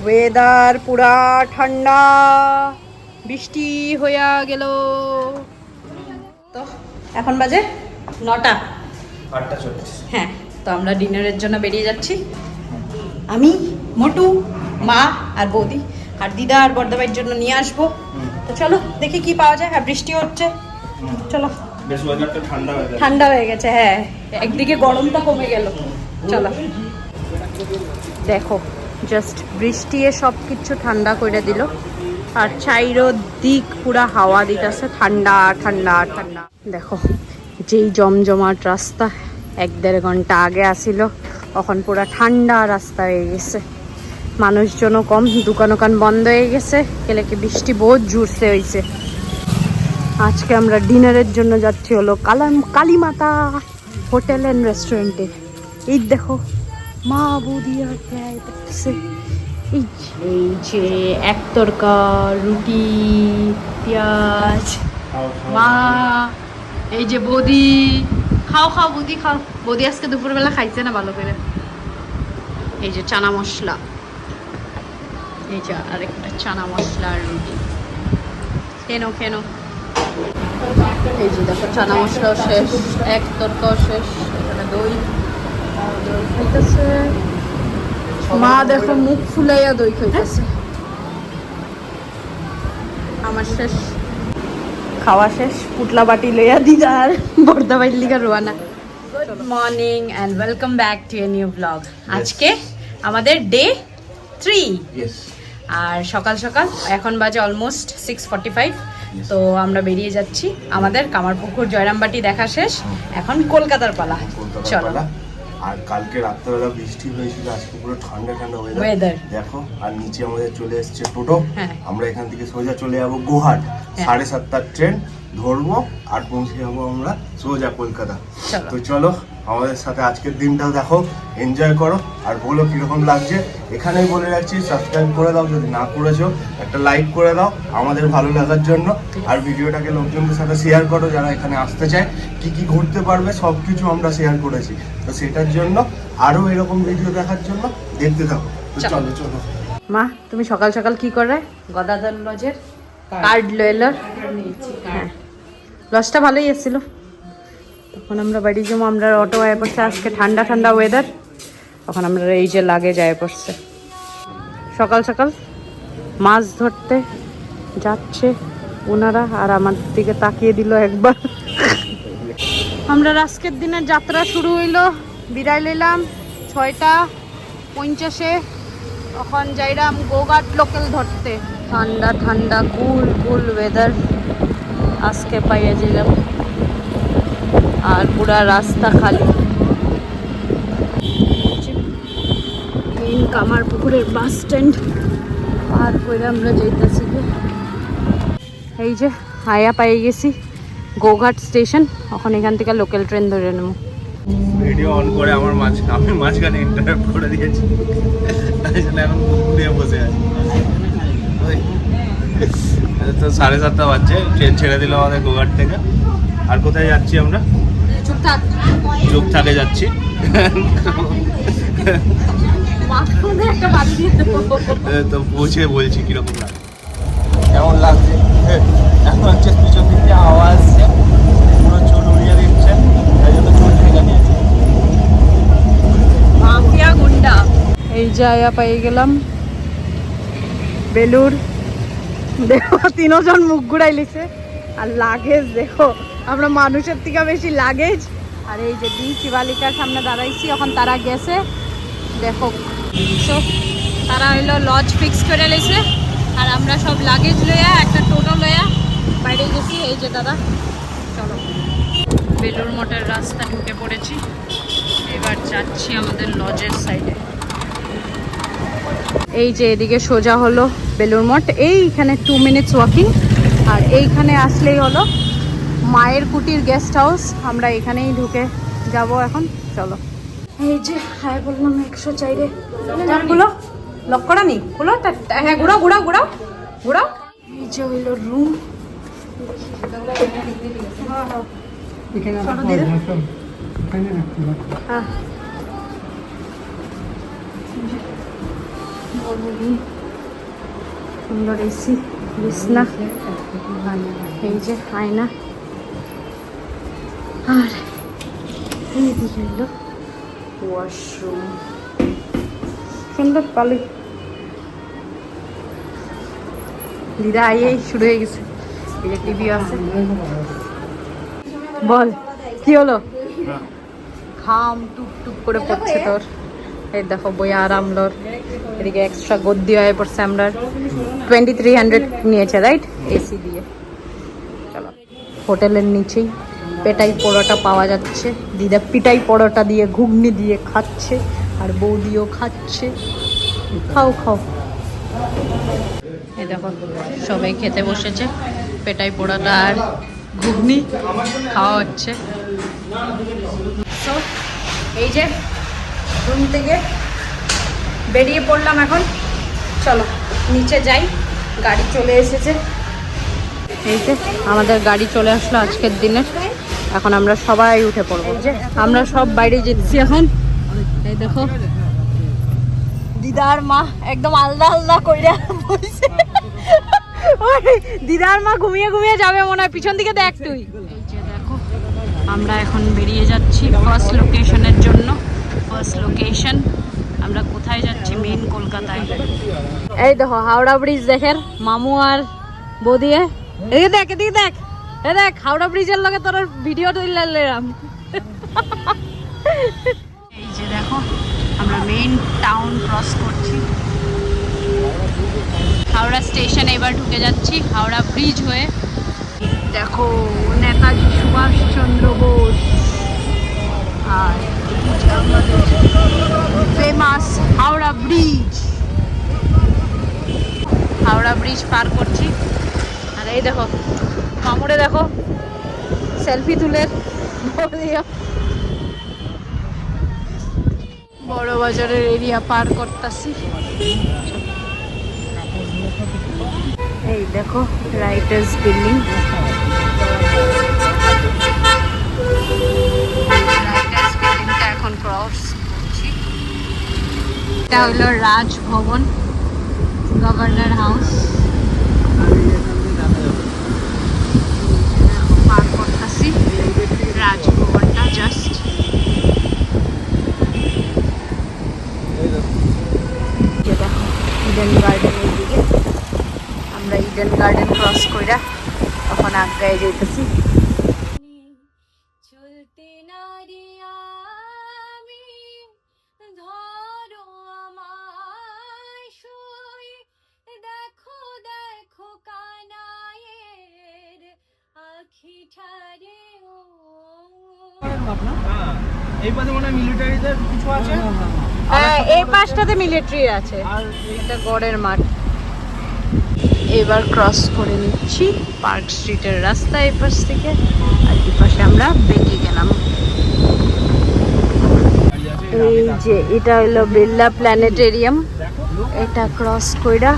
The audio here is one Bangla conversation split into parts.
ওয়েদার পুরা ঠান্ডা, বৃষ্টি হইয়া গেল। তো এখন বাজে 9টা। হ্যাঁ, তো আমরা ডিনারের জন্য বেরিয়ে যাচ্ছি। আমি, মোটু, মা আর বৌদি, আর দিদা আর বর্দাবাইয়ের জন্য নিয়ে আসবো। তো চলো দেখি কি পাওয়া যায়। আর বৃষ্টি হচ্ছে, চলো। ঠান্ডা হয়ে গেছে, হ্যাঁ, একদিকে গরমটা কমে গেল। চলো, দেখো জাস্ট বৃষ্টি সব কিছু ঠান্ডা করে দিল। আর চাইরো দিক পুরা হাওয়া দিতেছে, ঠান্ডা ঠান্ডা ঠান্ডা। দেখো যেই জমজমাট রাস্তা 1-1.5 ঘন্টা আগে আসিল, এখন পুরা ঠান্ডা রাস্তা হয়ে গেছে। মানুষজনও কম, দোকান বন্ধ হয়ে গেছে, কেলে কি বৃষ্টি বহুত জোরসে হয়েছে। আজকে আমরা ডিনারের জন্য যাচ্ছি হলো কালীমাতা হোটেল অ্যান্ড রেস্টুরেন্টে। এই দেখো মা বৌদি আর দেখতেছে, এই যে এক তরকা রুটি পেঁয়াজ। মা, এই যে বৌদি, খাও খাও বৌদি খাও। বৌদি আজকে দুপুরবেলা খাইছে না ভালো করে। এই যে চানা মশলা, এই যে আরেকটা চানা মশলা আর রুটি। কেন কেন এই যে দেখো চানা মশলাও শেষ, এক তরকাও শেষ। এখানে দই খাইতেছে মা, দেখো মুখ ফুলাইয়া দই খাইতেছে। আমার শেষ, খাওয়া শেষ। পুটলা বাটি লইয়া দিদার বর্দাবাইর লিগা রোয়ানা। Good morning and welcome back to a new blog. আজকে আমাদের ডে 3। আর সকাল সকাল এখন বাজে অলমোস্ট 6:45। তো আমরা বেরিয়ে যাচ্ছি। আমাদের কামারপুকুর জয়রামবাটি দেখা শেষ, এখন কলকাতার পালা। চলো। আর কালকে রাত্রেবেলা বৃষ্টি হয়েছিল, আজকে পুরো ঠান্ডা ঠান্ডা ওয়েদার দেখো। আর নিচে আমাদের চলে এসছে টোটো। আমরা এখান থেকে সোজা চলে যাবো গোহাট। 7:30টার ট্রেন ধরবো আর পৌঁছে যাবো আমরা সোজা কলকাতা। তো চলো আমাদের সাথে আজকের দিনটাও দেখো, এনজয় করো আর বলো কিরকম লাগছে। এখানেই বলে রাখছি, সাবস্ক্রাইব করে দাও যদি না করেছো, একটা লাইক করে দাও আমাদের ভালো লাগার জন্য। আর ভিডিওটাকে লোকজনদের সাথে শেয়ার করো যারা এখানে আসতে চায়, কি কি ঘুরতে পারবে সব কিছু আমরা শেয়ার করেছি। তো সেটার জন্য আরো এরকম ভিডিও দেখার জন্য দেখতে থাকো। তো চলো চলো। মা, তুমি সকাল সকাল কি করে? গদাধর লজের কার্ড লইল। হ্যাঁ, লজটা ভালোই এসেছিল। তখন আমরা বাড়ি যাবো, আমরা অটো আয় পড়ছে। আজকে ঠান্ডা ঠান্ডা ওয়েদার, তখন আমরা এই যে লাগে যায় পড়ছে। সকাল সকাল মাছ ধরতে যাচ্ছে ওনারা, আর আমার দিকে তাকিয়ে দিল একবার। আমরা আজকের দিনের যাত্রা শুরু হইলো, বিদায় লইলাম 6:50-এ। তখন যাইলাম গোঘাট লোকাল ধরতে। ঠান্ডা ঠান্ডা কুল কুল ওয়েদার আজকে পাইয়া যাইলাম। আর পুরা রাস্তা খালি। মেইন কামারপুকুরের বাস স্ট্যান্ড পার করে আমরা যাইতেছি। এই যে হায়া পাই গেছি গোঘাট স্টেশন। এখন এখান থেকে লোকাল ট্রেন ধরে নেব। ভিডিও অন করে আমি মাঝখানে ইন্টারাপ্ট করে দিয়েছি, তাই জন্য এখন পুকুরে বসে আছি। তো 7:30 বাজছে, ট্রেন ছেড়ে দিল আমাদের গোঘাট থেকে। আর কোথায় যাচ্ছি আমরা? চুপথাকে যাচ্ছি। তো পৌঁছে বলছি কিরকম লাগে, কেমন লাগছে। এখন হচ্ছে পিছন দিক দিয়ে হাওয়া আসছে, পুরো চুল উড়িয়ে দিচ্ছে, তাই জন্য চুল ঢেকে নিয়েছে। মাফিয়া গুন্ডা। এই জায়গা পেয়ে গেলাম বেলুর। দেখো 3 জন মুখ ঘুরাই লিছে। আর লাগেজ দেখো, আমরা মানুষের থেকে বেশি লাগেজ। আর এই যে শিবালিকার সামনে দাঁড়াইছি, এখন তারা গেছে। দেখো সব তারা হইলো লজ ফিক্স করে লেছে, আর আমরা সব লাগেজ লইয়া একটা টোটো লইয়া বাইরে গেছি। এই যে দাদা, চলো বেলুর মঠের রাস্তা ঢুকে পড়েছি। এবার যাচ্ছি আমাদের লজের সাইডে। এই যে এদিকে সোজা হলো বেলুর মঠ, এইখানে 2 মিনিটস ওয়াকিং। আর এইখানে আসলেই হলো মায়ের কুটির গেস্ট হাউস। আমরা এখানেই ঢুকে যাব এখন। চলো। এই যে হাই বললাম 104-এ খুলো, লক করা নেই, খুলো। হ্যাঁ, ঘুরাও ঘুরাও ঘুরাও ঘুরাও। এই যে হইল রুম। হ্যাঁ, সুন্দর এসি, বিছনা, এই যে আয়না, আর এইদিকে হলো ওয়াশরুম। সুন্দর পালি দিদা আইয়েই শুরু হয়ে গেছে। এই যে টিভি আছে। বল কি হলো? ঘাম টুপ টুপ করে পড়ছে তোর। এই দেখো বইয়া আরামলোর, এদিকে এক্সট্রা গদ্দি হয়ে পড়ছে। আমরা 2300 নিয়েছে রাইট, এসি দিয়ে। চলো, হোটেলের নিচেই পেটাই পরোটা পাওয়া যাচ্ছে। দিদা পিটাই পরোটা দিয়ে ঘুগনি দিয়ে খাচ্ছে, আর বৌদিও খাচ্ছে। খাও খাও। এই দেখো সবাই খেতে বসেছে, পেটাই পরোটা আর ঘুগনি খাওয়া হচ্ছে। তো এই যে রুম থেকে বেরিয়ে পড়লাম এখন। চলো নিচে যাই, গাড়ি চলে এসেছে। এই যে আমাদের গাড়ি চলে আসলো আজকের দিনে। এখন আমরা সবাই উঠে পড়বো। যে আমরা সব বাইরে যেতেছি এখন। এই দেখো দিদার মা একদম আলাদা আলাদা কইরা বসে। দিদার মা ঘুমিয়ে ঘুমিয়ে যাবে মনে হয়। পিছন দিকে দেখ তুই। এই যে দেখো আমরা এখন বেরিয়ে যাচ্ছি ফার্স্ট লোকেশনের জন্য। ফার্স্ট লোকেশন আমরা কোথায় যাচ্ছি? মেন কলকাতায়। এই দেখো হাওড়া ব্রিজ দেখেন মামু আর বৌদিয়ে। এই দেখ এদিকে দেখ, এই দেখ হাওড়া ব্রিজের লগে তোর ভিডিও তুললাম। এই যে দেখো আমরা মেন টাউন ক্রস করছি। হাওড়া স্টেশন এবার ঢুকে যাচ্ছি হাওড়া ব্রিজ হয়ে। দেখো নেতাজি সুভাষচন্দ্র বোস আর famous Howrah bridge. Howrah bridge পার করছি। আর এই দেখো মামুরে দেখো সেলফি তুলে বড় বাজারের এরিয়া পার করতেছি। এই দেখো রাইটার্স বিল্ডিং। রাইটার্স বিল্ডিংটা এখন ক্রস করছি। এটা হলো রাজভবন, গভর্নর হাউস। পার করতেছি রাজভবনটা জাস্ট। দেখো ইডেন গার্ডেনের দিকে। আমরা ইডেন গার্ডেন ক্রস কইরা তখন আগায় যাইতেছি। চলতে নারি আমি ধরো আমায় সই, দেখো দেখো কানায়ের আখি ঠারে ও। এই পাশে মনে হয় মিলিটারিদের কিছু আছে। হ্যাঁ এই পাশটাতে মিলিটারি আছে। এটা গড়ের মাঠ। এবার ক্রস করে নিচ্ছি পার্ক স্ট্রিটের রাস্তা এই পাশ থেকে। আর এই পাশে আমরা বেঁকে গেলাম। এই যে এটা হলো বিড়লা প্ল্যানেটেরিয়াম। এটা ক্রস কইরা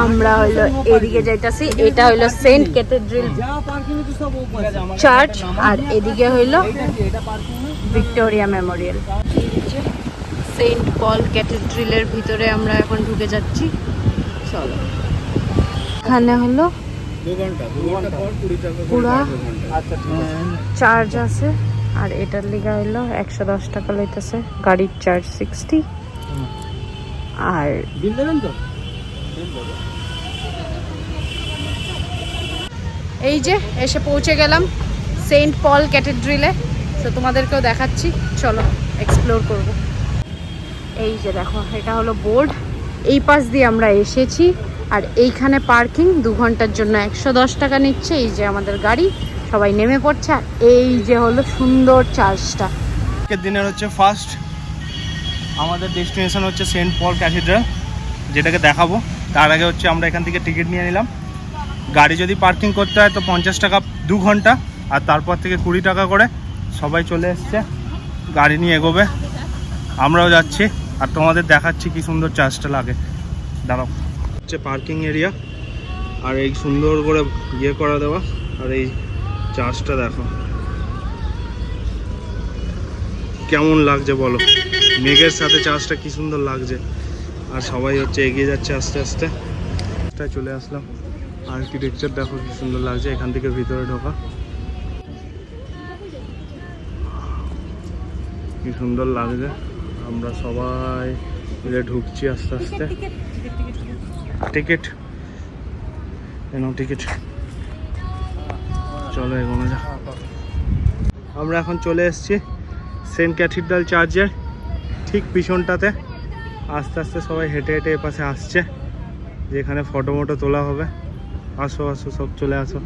আমরা হলো এদিকে যাইতাছি। এটা হলো সেন্ট ক্যাথেড্রাল চার্চ, আর এদিকে হইলো ভিক্টোরিয়া মেমোরিয়াল। সেন্ট পল ক্যাথেড্রালের ভিতরে আমরা এখন ঢুকে যাচ্ছি। চলো এখানে হলো পুরা চার্জ আছে, আর এটার লিগা হইলো 110 টাকা লইতেছে। গাড়ির চার্জ 60। আর এই যে এসে পৌঁছে গেলাম সেন্ট পল ক্যাথেড্রালে। তো তোমাদেরকেও দেখাচ্ছি, চলো এক্সপ্লোর করব। এই যে দেখো এটা হলো বোর্ড। এই পাশ দিয়ে আমরা এসেছি, আর এইখানে পার্কিং 2 ঘন্টার জন্য 110 টাকা নিচ্ছে। এই যে আমাদের গাড়ি, সবাই নেমে পড়ছে। আর এই যে হলো সুন্দর চার্চটা। আজকের দিনের হচ্ছে ফার্স্ট আমাদের ডেস্টিনেশন হচ্ছে সেন্ট পল ক্যাথেড্রাল, যেটাকে দেখাবো। তার আগে হচ্ছে আমরা এখান থেকে টিকিট নিয়ে নিলাম। গাড়ি যদি পার্কিং করতে হয় তো 50 টাকা 2 ঘন্টা, আর তারপর থেকে 20 টাকা করে। সবাই চলে এসছে, গাড়ি নিয়ে এগোবে, আমরাও যাচ্ছি। আর তোমাদের দেখাচ্ছি কি সুন্দর চার্চটা লাগে। দাঁড়াও, হচ্ছে পার্কিং এরিয়া, আর এই সুন্দর করে ইয়ে করা দেওয়া। আর এই চার্চটা দেখো কেমন লাগছে বলো, মেঘের সাথে চার্চটা কি সুন্দর লাগছে। আর সবাই হচ্ছে এগিয়ে যাচ্ছে আস্তে আস্তে। চলে আসলাম, আর্কিটেকচার দেখো কি সুন্দর লাগছে এখান থেকে ভিতরে ঢোকা, কি সুন্দর লাগছে। আমরা সবাই মিলে ঢুকছি আস্তে আস্তে। টিকিট টিকিট, চলো এগোনো যা। আমরা এখন চলে এসেছি সেন্ট ক্যাথিড্রাল চার্চের ঠিক পিছনটাতে। আস্তে আস্তে সবাই হেঁটে হেঁটে এপাশে আসছে, যেখানে ফটো মটো তোলা হবে। আসো আসো সব চলে আসো।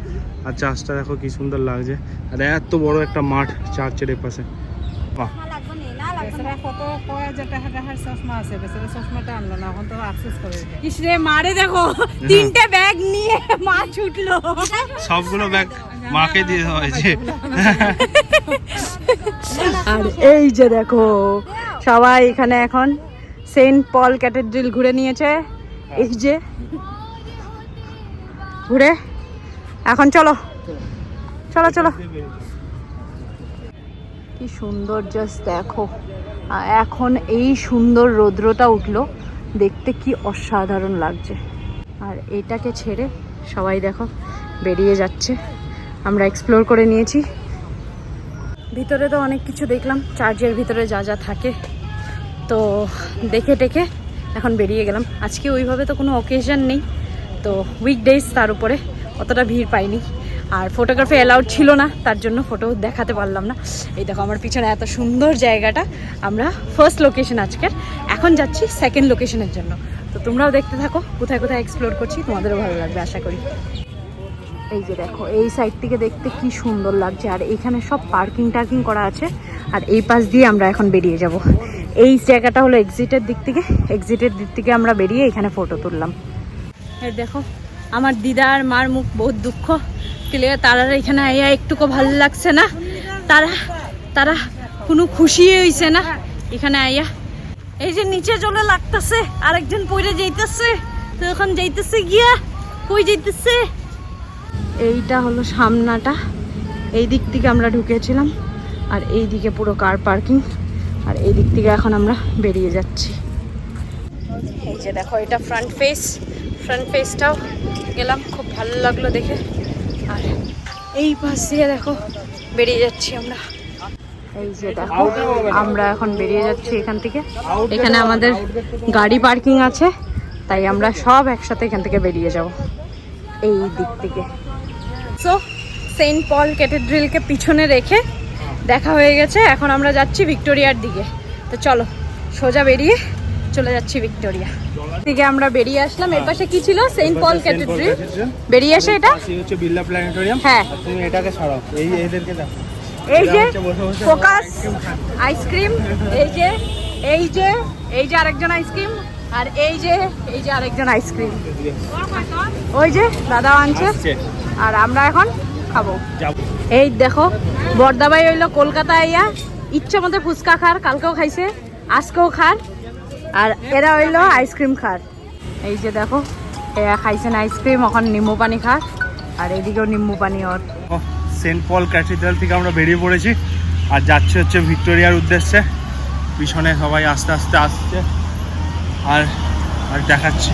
আর চার্চটা দেখো কি সুন্দর লাগছে, আর এত বড় একটা মাঠ চার্চের এপাশে। বাহ, মারে দেখো 3টে ব্যাগ নিয়ে মা ছুটলো। সবগুলো ব্যাগ মাকে দিয়ে দেওয়া হয়েছে। আর এই যে দেখো সবাই এখানে এখন সেন্ট পল ক্যাথেড্রাল ঘুরে নিয়েছে। এই যে ঘুরে এখন চলো চলো চলো। কি সুন্দর জাস্ট দেখো, এখন এই সুন্দর রৌদ্রটা উঠলো, দেখতে কি অসাধারণ লাগছে। আর এটাকে ছেড়ে সবাই দেখো বেরিয়ে যাচ্ছে। আমরা এক্সপ্লোর করে নিয়েছি, ভিতরে তো অনেক কিছু দেখলাম, চার্চের ভিতরে যা যা থাকে, তো দেখে টেকে এখন বেরিয়ে গেলাম। আজকে ওইভাবে তো কোনো অকেশন নেই, তো উইকডেজ, তার উপরে অতটা ভিড় পাইনি। আর ফটোগ্রাফি অ্যালাউড ছিল না, তার জন্য ফটো দেখাতে পারলাম না। এই দেখো আমার পিছনে এত সুন্দর জায়গাটা। আমরা ফার্স্ট লোকেশন আজকের, এখন যাচ্ছি সেকেন্ড লোকেশনের জন্য। তো তোমরাও দেখতে থাকো কোথায় কোথায় এক্সপ্লোর করছি, তোমাদেরও ভালো লাগবে আশা করি। এই যে দেখো এই সাইড থেকে দেখতে কি সুন্দর লাগছে, আর এখানে সব পার্কিং টার্কিং করা আছে। আর এই পাশ দিয়ে আমরা এখন বেরিয়ে যাব। এই জায়গাটা হলো এক্সিটের দিক থেকে, এক্সিটের দিক থেকে আমরা বেরিয়ে এখানে ফটো তুললাম। এই দেখো আমার দিদা আর মার মুখ বহুত দুঃখ, ক্লিয়ার তারা এখানে আইয়া একটুকু ভালো লাগছে না, তারা তারা কোনো খুশি হইছে না এখানে আইয়া। এই যে নিচে চলে লাগতেছে, আরেকজন পড়ে যাইতেছে, তো এখন যাইতেছে গিয়া কই যাইতেছে। এইটা হলো সামনাটা, এই দিক থেকে আমরা ঢুকেছিলাম, আর এই দিকে পুরো কার পার্কিং, আর এই দিক থেকে এখন আমরা বেরিয়ে যাচ্ছি। এই যে দেখো এটা ফ্রন্ট ফেস, ফ্রন্ট ফেসটাও গেলাম, খুব ভালো লাগলো দেখে। আর এই পাশ দিয়ে দেখো বেরিয়ে যাচ্ছি আমরা। এই যে দেখো আমরা এখন বেরিয়ে যাচ্ছি এখান থেকে। এখানে আমাদের গাড়ি পার্কিং আছে, তাই আমরা সব একসাথে এখান থেকে বেরিয়ে যাব এই দিক থেকে। সো সেন্ট পল ক্যাথেড্রালকে পিছনে রেখে দেখা হয়ে গেছে, এখন আমরা যাচ্ছি ভিক্টোরিয়ার দিকে। তো চলো সোজা বেরিয়ে চলে যাচ্ছি ভিক্টোরিয়া থেকে। আমরা বেরিয়ে আসলাম, এর পাশে কি ছিল? সেন্ট পল ক্যাথেড্রাল। বেরিয়ে এসে এটা হচ্ছে বিড়লা প্ল্যানেটোরিয়াম। হ্যাঁ, তুমি এটাকে ছাড়াও, এই এদেরকে দেখো, এই যে ফোকাস আইসক্রিম, এই যে এই যে এই যে আরেকজন আইসক্রিম, আর এই যে আরেকজন আইসক্রিম, ওই যে দাদা আনছে, আর আমরা এখন খাবো। এই দেখো বর্দাবাই হইলো কলকাতা আইয়া ইচ্ছা মতো ফুচকা খার, কালকেও খাইছে আজকেও খার, আর এরা হইলো আইসক্রিম খার। এই যে দেখো এরা খাইছেন আইসক্রিম, এখন নিম্বু পানি খার, আর এইদিকেও নিম্বু পানি। ওর সেন্ট পল ক্যাথেড্রাল থেকে আমরা বেরিয়ে পড়েছি আর যাচ্ছি হচ্ছে ভিক্টোরিয়ার উদ্দেশ্যে। পিছনে সবাই আস্তে আস্তে আসছে, আর আর দেখাচ্ছি।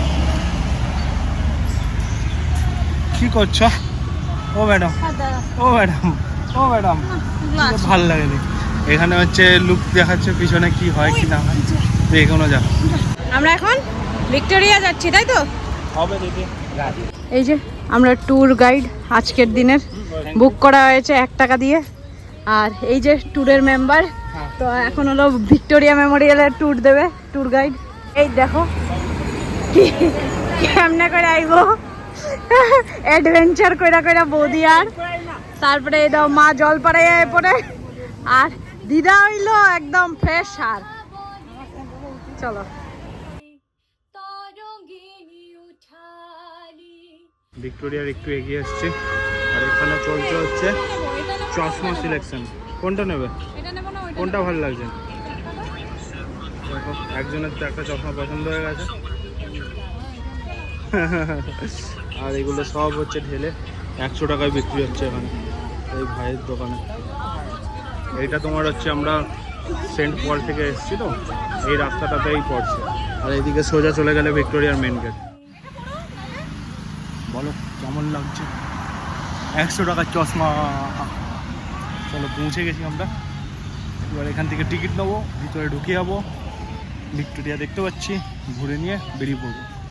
কি করছো? ও ম্যাডাম, ও ম্যাডাম, ও ম্যাডাম, ভালো লাগেনি। এখানে হচ্ছে লুক দেখাচ্ছে পিছনে কি হয় কি না হয়, এখনো যা। আমরা এখন ভিক্টোরিয়া যাচ্ছি, তাই তো? হবে দিদি। এই যে আমরা ট্যুর গাইড আজকের দিনের বুক করা হয়েছে 1 টাকা দিয়ে, আর এই যে ট্যুরের মেম্বার। তো এখন হলো ভিক্টোরিয়া মেমোরিয়ালের ট্যুর দেবে ট্যুর গাইড। এই দেখো কেমনে করে আইব অ্যাডভেঞ্চার কইরা কইরা বৌদি, আর তারপরে এই দাও মা জল পাড়াইয়া পড়ে, আর দিদা হইলো একদম ফ্রেশ। আর চলো ভিক্টোরিয়ার একটু এগিয়ে আসছে, আর এখানে চলছে হচ্ছে চশমা সিলেকশন। কোনটা নেবে? কোনটা ভালো লাগছে? দেখো একজনের তো একটা চশমা পছন্দ হয়ে গেছে। আর এগুলো সব হচ্ছে ঢেলে 100 টাকায় বিক্রি হচ্ছে এখানে এই ভাইয়ের দোকানে। এইটা তোমার হচ্ছে আমরা সেন্ট পল থেকে এসেছি, তো এই রাস্তাটাতেই পড়ছে। আর এইদিকে সোজা চলে গেলে ভিক্টোরিয়ার মেন গেট। বলো কেমন লাগছে? 100 টাকার চশমা। চলো পৌঁছে গেছি আমরা। এবার এখান থেকে টিকিট নেবো, ভিতরে ঢুকে যাবো, ভিক্টোরিয়া দেখতে পাচ্ছি, ঘুরে নিয়ে বেরিয়ে পড়বো।